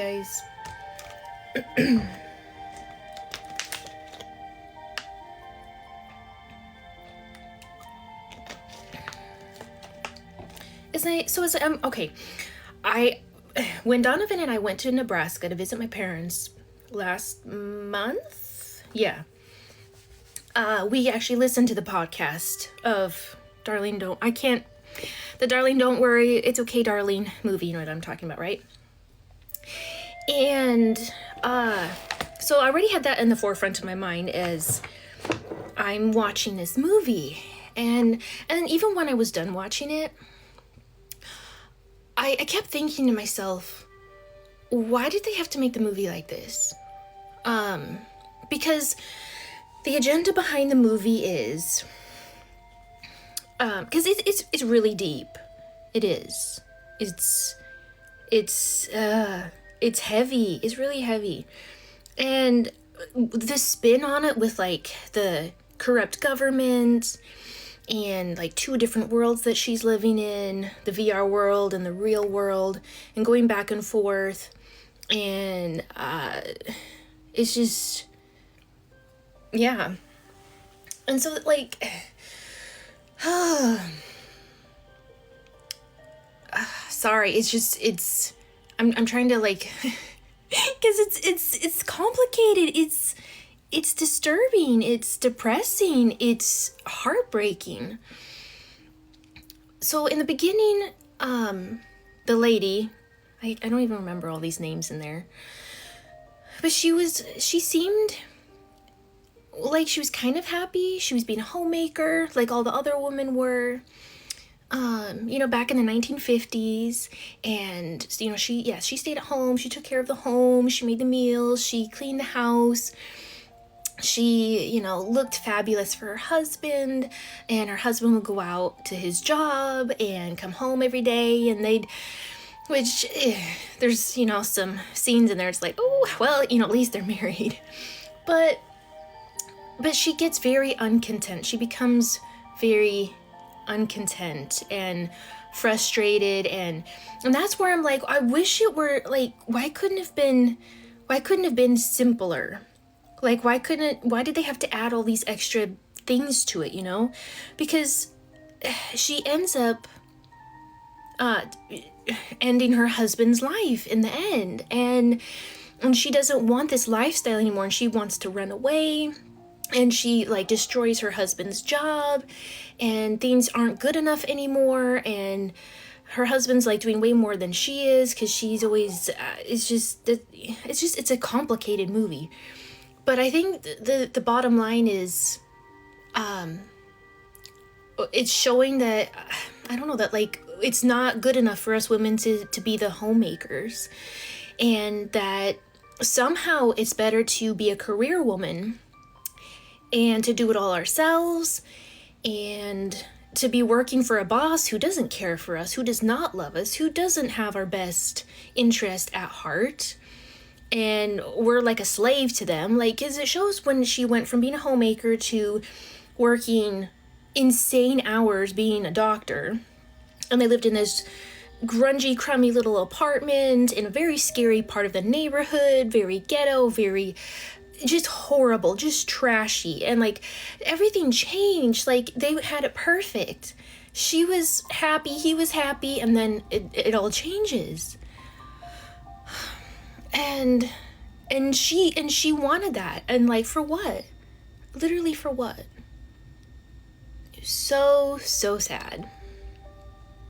Guys. Okay. I when Donovan and I went to Nebraska to visit my parents last month, we actually listened to the podcast of the Darling Don't Worry, It's Okay Darling movie. You know what I'm talking about, right? And so I already had that in the forefront of my mind as I'm watching this movie. And even when I was done watching it, I kept thinking to myself, why did they have to make the movie like this? Because the agenda behind the movie is, because it's really deep. It is. It's heavy. It's really heavy. And the spin on it with like the corrupt government and like two different worlds that she's living in, the VR world and the real world, and going back and forth. And it's just, yeah. And so like, sorry, I'm trying to like, because it's complicated. It's disturbing, it's depressing, it's heartbreaking. So in the beginning, the lady, I don't even remember all these names in there, but she seemed like she was kind of happy. She was being a homemaker like all the other women were, back in the 1950s. And, she stayed at home. She took care of the home. She made the meals. She cleaned the house. She, looked fabulous for her husband, and her husband would go out to his job and come home every day, and there's, some scenes in there. It's like, oh, well, at least they're married. But she gets very uncontent. She becomes very uncontent and frustrated, and that's where I'm like, I wish it were like, why couldn't have been simpler? Like, why did they have to add all these extra things to it, Because she ends up ending her husband's life in the end, and she doesn't want this lifestyle anymore, and she wants to run away, and she like destroys her husband's job, and things aren't good enough anymore, and her husband's like doing way more than she is, because she's always it's a complicated movie. But I think the bottom line is, it's showing that, I don't know, that like, it's not good enough for us women to be the homemakers, and that somehow it's better to be a career woman and to do it all ourselves, and to be working for a boss who doesn't care for us, who does not love us, who doesn't have our best interest at heart. And we're like a slave to them. Like, because it shows when she went from being a homemaker to working insane hours being a doctor. And they lived in this grungy, crummy little apartment in a very scary part of the neighborhood, very ghetto, very just horrible, just trashy. And like, everything changed. Like, they had it perfect. She was happy, he was happy, and then it all changes. And she wanted that, and like, for what? Literally for what? So sad.